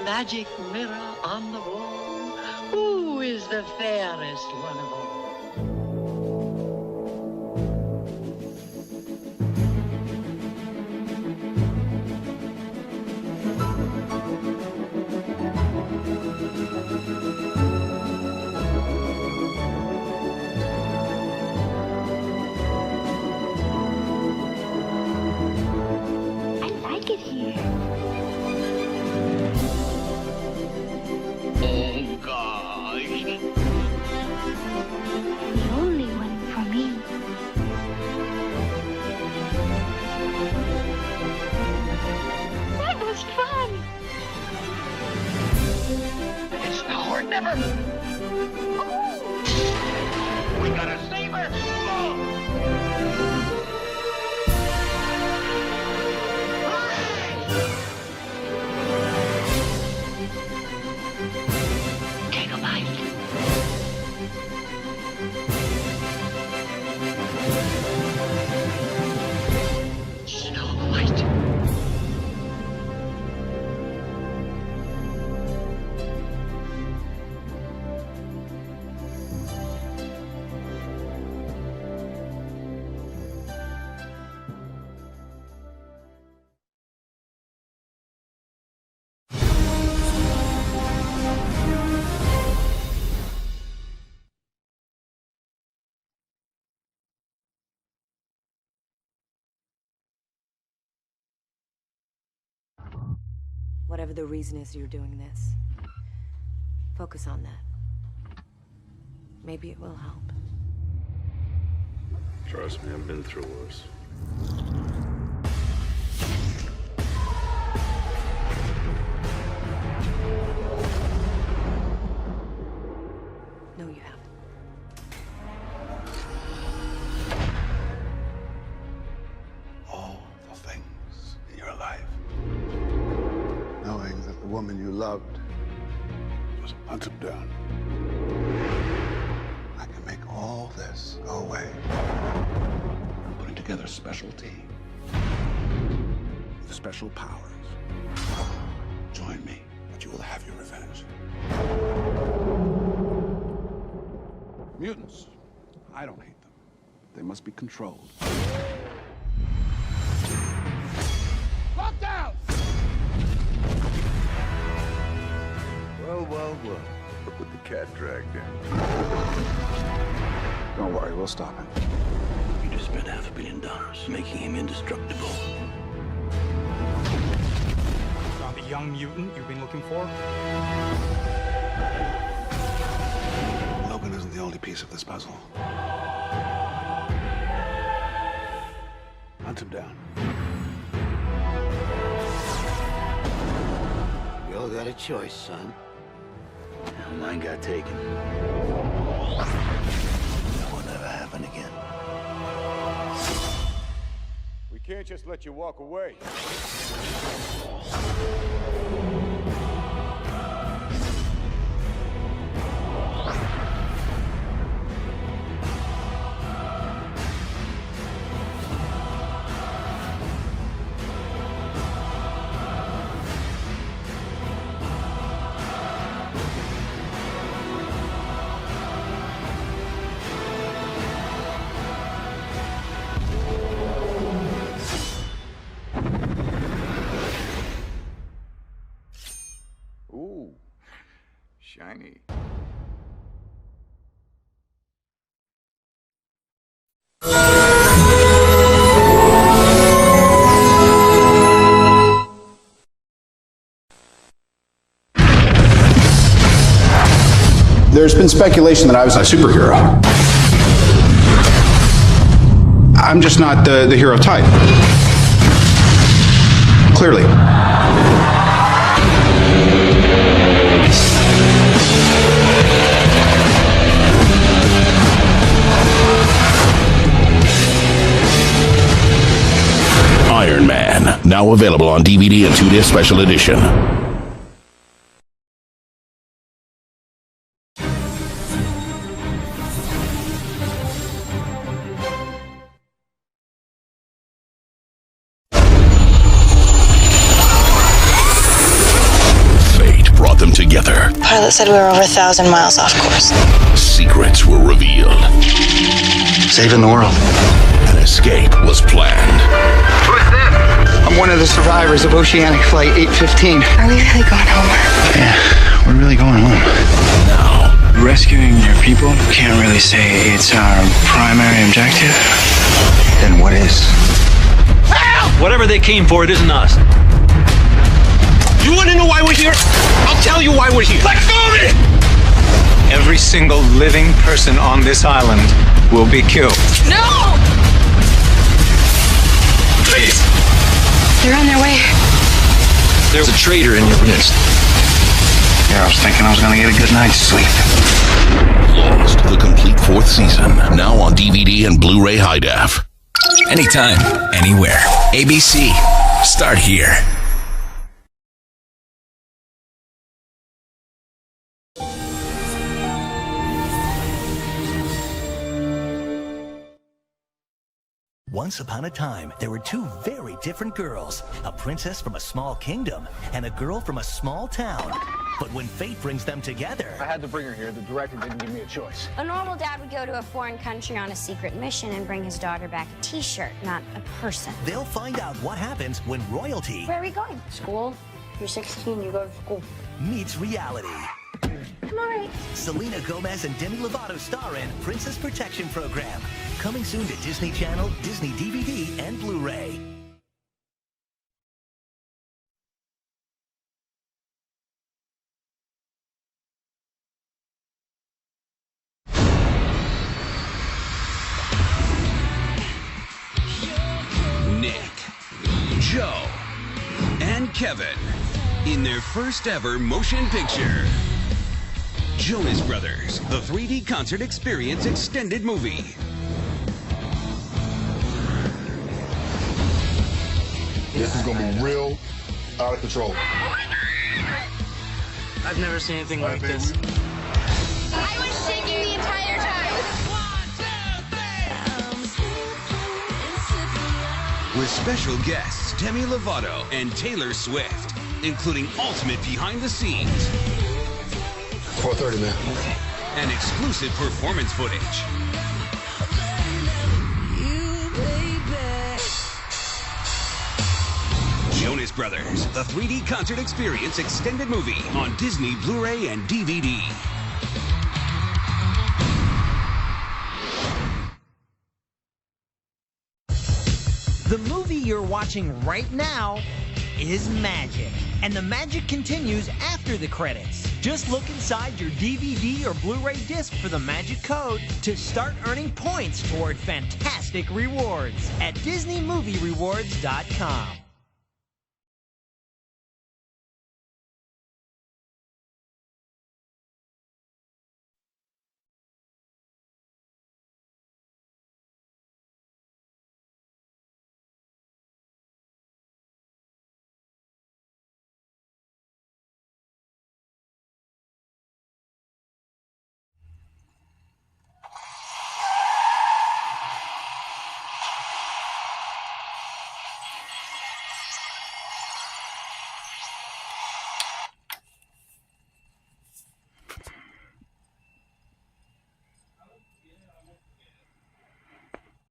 Magic mirror on the wall, who is the fairest one of all? We gotta save her! Take a bite. Snow White. Whatever the reason is you're doing this, focus on that. Maybe it will help. Trust me, I've been through worse. No, you haven't. All the things in your life. Knowing that the woman you loved was hunted down. I can make all this go away. I'm putting together a special team with special powers. Join me, but you will have your revenge. Mutants. I don't hate them. They must be controlled. Lockdown! Well. Look what the cat dragged in. Don't worry, we'll stop him. You just spent $500 million making him indestructible. Found the young mutant you've been looking for? Logan isn't the only piece of this puzzle. Hunt him down. You all got a choice, son. Mine got taken. That will never happen again. We can't just let you walk away. Ooh, shiny. There's been speculation that I was a superhero. I'm just not the hero type. Clearly. Iron Man, now available on DVD and 2-disc special edition. them together. Pilot said we were over 1,000 miles off course. Secrets were revealed. Saving the world. An escape was planned. Who's this? I'm one of the survivors of Oceanic Flight 815. Are we really going home? Yeah, we're really going home. Now, Rescuing your people, can't really say it's our primary objective. Then what is? Whatever they came for, it isn't us. You want to know why we're here? I'll tell you why we're here. Let go of it! Every single living person on this island will be killed. No! Please! They're on their way. There's a traitor in your midst. Yeah, I was thinking I was gonna get a good night's sleep. Lost, the complete 4th season, now on DVD and Blu-ray High Def. Anytime, anywhere. ABC. Start here. Once upon a time, there were two very different girls. A princess from a small kingdom and a girl from a small town. But when fate brings them together... I had to bring her here. The director didn't give me a choice. A normal dad would go to a foreign country on a secret mission and bring his daughter back a t-shirt, not a person. They'll find out what happens when royalty... Where are we going? School? You're 16, you go to school. ...meets reality. I'm all right. Selena Gomez and Demi Lovato star in Princess Protection Program. Coming soon to Disney Channel, Disney DVD, and Blu-ray. Nick, Joe, and Kevin in their first ever motion picture. Jonas Brothers, the 3D concert experience extended movie. This is gonna be real out of control. I've never seen anything like this. I was shaking the entire time. With special guests Demi Lovato and Taylor Swift, including ultimate behind the scenes. 4:30, man. Okay. And exclusive performance footage. Jonas Brothers, the 3D concert experience extended movie on Disney Blu-ray and DVD. The movie you're watching right now is magic, and the magic continues after the credits. Just look inside your DVD or Blu-ray disc for the magic code to start earning points toward fantastic rewards at DisneyMovieRewards.com.